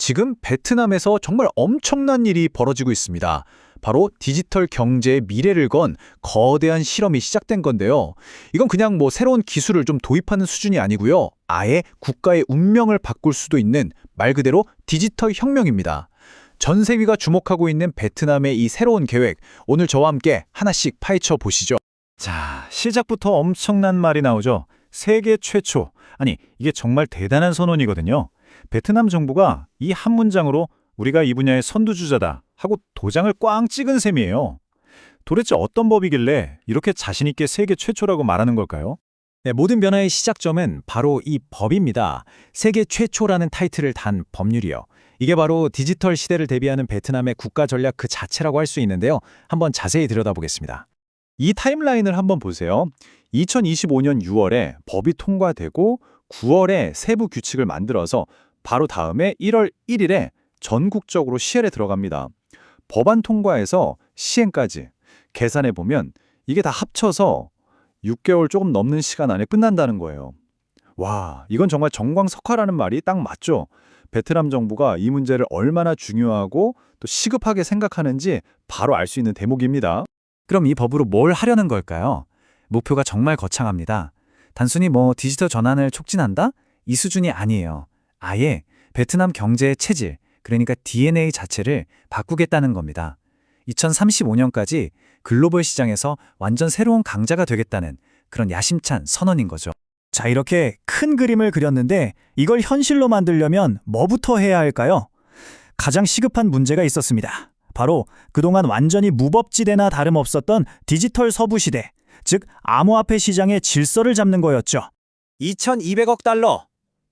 지금 베트남에서 정말 엄청난 일이 벌어지고 있습니다. 바로 디지털 경제의 미래를 건 거대한 실험이 시작된 건데요. 이건 그냥 새로운 기술을 좀 도입하는 수준이 아니고요. 아예 국가의 운명을 바꿀 수도 있는 말 그대로 디지털 혁명입니다. 전 세계가 주목하고 있는 베트남의 이 새로운 계획, 오늘 저와 함께 하나씩 파헤쳐 보시죠. 자, 시작부터 엄청난 말이 나오죠. 세계 최초. 아니, 이게 정말 대단한 선언이거든요. 베트남 정부가 이 한 문장으로 우리가 이 분야의 선두주자다 하고 도장을 꽝 찍은 셈이에요. 도대체 어떤 법이길래 이렇게 자신 있게 세계 최초라고 말하는 걸까요? 네, 모든 변화의 시작점은 바로 이 법입니다. 세계 최초라는 타이틀을 단 법률이요. 이게 바로 디지털 시대를 대비하는 베트남의 국가 전략 그 자체라고 할 수 있는데요. 한번 자세히 들여다보겠습니다. 이 타임라인을 한번 보세요. 2025년 6월에 법이 통과되고 9월에 세부 규칙을 만들어서 바로 다음에 1월 1일에 전국적으로 시행에 들어갑니다. 법안 통과에서 시행까지 계산해 보면 이게 다 합쳐서 6개월 조금 넘는 시간 안에 끝난다는 거예요. 와, 이건 정말 정광석화라는 말이 딱 맞죠? 베트남 정부가 이 문제를 얼마나 중요하고 또 시급하게 생각하는지 바로 알 수 있는 대목입니다. 그럼 이 법으로 뭘 하려는 걸까요? 목표가 정말 거창합니다. 단순히 디지털 전환을 촉진한다? 이 수준이 아니에요. 아예 베트남 경제의 체질, 그러니까 DNA 자체를 바꾸겠다는 겁니다. 2035년까지 글로벌 시장에서 완전 새로운 강자가 되겠다는 그런 야심찬 선언인 거죠. 자, 이렇게 큰 그림을 그렸는데 이걸 현실로 만들려면 뭐부터 해야 할까요? 가장 시급한 문제가 있었습니다. 바로 그동안 완전히 무법지대나 다름없었던 디지털 서부 시대, 즉 암호화폐 시장의 질서를 잡는 거였죠. 2,200억 달러.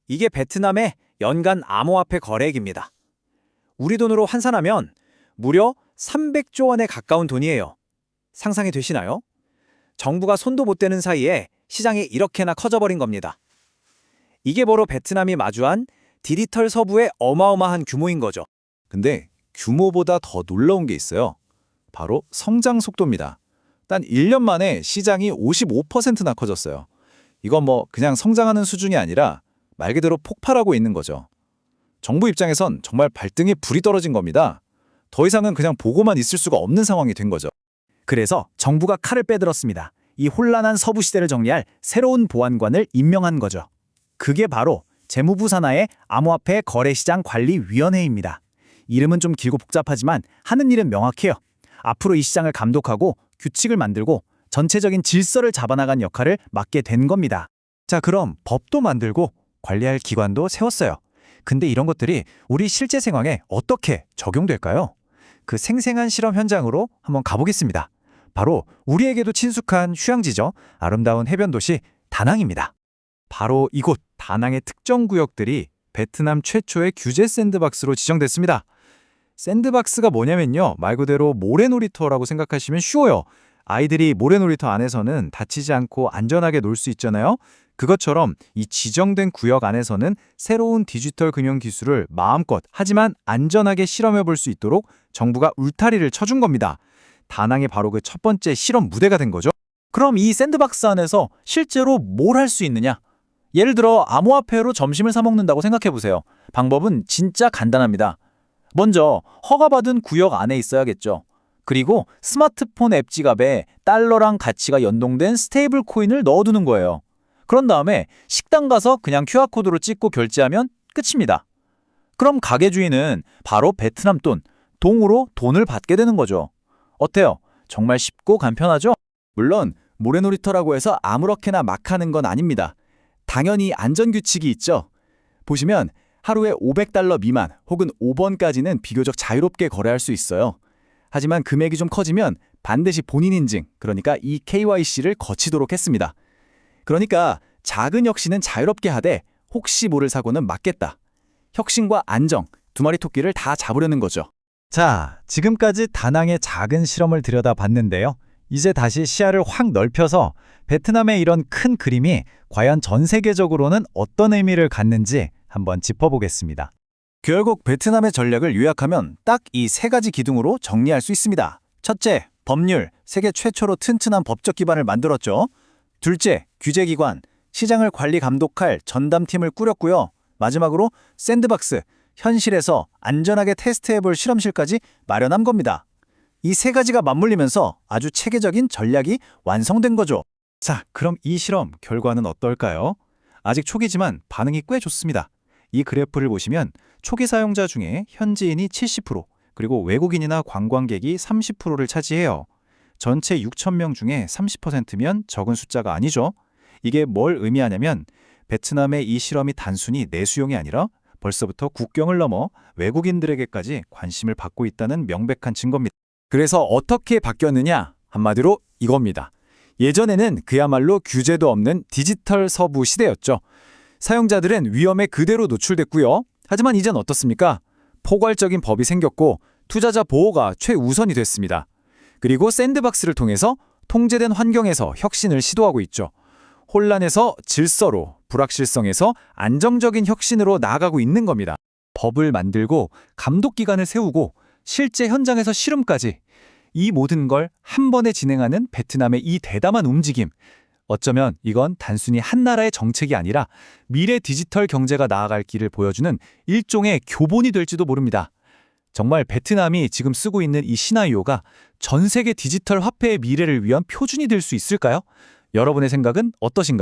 이게 베트남의 연간 암호화폐 거래액입니다. 우리 돈으로 환산하면 무려 300조 원에 가까운 돈이에요. 상상이 되시나요? 정부가 손도 못 대는 사이에 시장이 이렇게나 커져버린 겁니다. 이게 바로 베트남이 마주한 디지털 서부의 어마어마한 규모인 거죠. 근데 규모보다 더 놀라운 게 있어요. 바로 성장 속도입니다. 단 1년 만에 시장이 55%나 커졌어요. 이건 그냥 성장하는 수준이 아니라 말 그대로 폭발하고 있는 거죠. 정부 입장에선 정말 발등에 불이 떨어진 겁니다. 더 이상은 그냥 보고만 있을 수가 없는 상황이 된 거죠. 그래서 정부가 칼을 빼들었습니다. 이 혼란한 서부 시대를 정리할 새로운 보안관을 임명한 거죠. 그게 바로 재무부 산하의 암호화폐 거래시장 관리위원회입니다. 이름은 좀 길고 복잡하지만 하는 일은 명확해요. 앞으로 이 시장을 감독하고 규칙을 만들고 전체적인 질서를 잡아나간 역할을 맡게 된 겁니다. 자, 그럼 법도 만들고 관리할 기관도 세웠어요. 근데 이런 것들이 우리 실제 생활에 어떻게 적용될까요? 그 생생한 실험 현장으로 한번 가보겠습니다. 바로 우리에게도 친숙한 휴양지죠. 아름다운 해변 도시 다낭입니다. 바로 이곳 다낭의 특정 구역들이 베트남 최초의 규제 샌드박스로 지정됐습니다. 샌드박스가 뭐냐면요, 말 그대로 모래놀이터라고 생각하시면 쉬워요. 아이들이 모래놀이터 안에서는 다치지 않고 안전하게 놀 수 있잖아요. 그것처럼 이 지정된 구역 안에서는 새로운 디지털 금융 기술을 마음껏 하지만 안전하게 실험해 볼 수 있도록 정부가 울타리를 쳐준 겁니다. 다낭이 바로 그 첫 번째 실험 무대가 된 거죠. 그럼 이 샌드박스 안에서 실제로 뭘 할 수 있느냐? 예를 들어 암호화폐로 점심을 사 먹는다고 생각해 보세요. 방법은 진짜 간단합니다. 먼저 허가받은 구역 안에 있어야겠죠. 그리고 스마트폰 앱 지갑에 달러랑 가치가 연동된 스테이블 코인을 넣어두는 거예요. 그런 다음에 식당 가서 그냥 QR코드로 찍고 결제하면 끝입니다. 그럼 가게 주인은 바로 베트남 돈, 동으로 돈을 받게 되는 거죠. 어때요? 정말 쉽고 간편하죠? 물론 모래놀이터라고 해서 아무렇게나 막 하는 건 아닙니다. 당연히 안전규칙이 있죠. 보시면 하루에 500달러 미만 혹은 5번까지는 비교적 자유롭게 거래할 수 있어요. 하지만 금액이 좀 커지면 반드시 본인 인증, 그러니까 이 KYC를 거치도록 했습니다. 그러니까 작은 혁신은 자유롭게 하되 혹시 모를 사고는 막겠다. 혁신과 안정, 두 마리 토끼를 다 잡으려는 거죠. 자, 지금까지 다낭의 작은 실험을 들여다봤는데요. 이제 다시 시야를 확 넓혀서 베트남의 이런 큰 그림이 과연 전 세계적으로는 어떤 의미를 갖는지 한번 짚어보겠습니다. 결국 베트남의 전략을 요약하면 딱 이 세 가지 기둥으로 정리할 수 있습니다. 첫째, 법률, 세계 최초로 튼튼한 법적 기반을 만들었죠. 둘째, 규제기관, 시장을 관리 감독할 전담팀을 꾸렸고요. 마지막으로 샌드박스, 현실에서 안전하게 테스트해볼 실험실까지 마련한 겁니다. 이 세 가지가 맞물리면서 아주 체계적인 전략이 완성된 거죠. 자, 그럼 이 실험 결과는 어떨까요? 아직 초기지만 반응이 꽤 좋습니다. 이 그래프를 보시면 초기 사용자 중에 현지인이 70%, 그리고 외국인이나 관광객이 30%를 차지해요. 전체 6,000명 중에 30%면 적은 숫자가 아니죠. 이게 뭘 의미하냐면 베트남의 이 실험이 단순히 내수용이 아니라 벌써부터 국경을 넘어 외국인들에게까지 관심을 받고 있다는 명백한 증거입니다. 그래서 어떻게 바뀌었느냐? 한마디로 이겁니다. 예전에는 그야말로 규제도 없는 디지털 서부 시대였죠. 사용자들은 위험에 그대로 노출됐고요. 하지만 이젠 어떻습니까? 포괄적인 법이 생겼고 투자자 보호가 최우선이 됐습니다. 그리고 샌드박스를 통해서 통제된 환경에서 혁신을 시도하고 있죠. 혼란에서 질서로, 불확실성에서 안정적인 혁신으로 나아가고 있는 겁니다. 법을 만들고 감독 기관을 세우고 실제 현장에서 실험까지 이 모든 걸 한 번에 진행하는 베트남의 이 대담한 움직임. 어쩌면 이건 단순히 한 나라의 정책이 아니라 미래 디지털 경제가 나아갈 길을 보여주는 일종의 교본이 될지도 모릅니다. 정말 베트남이 지금 쓰고 있는 이 시나리오가 전 세계 디지털 화폐의 미래를 위한 표준이 될 수 있을까요? 여러분의 생각은 어떠신가요?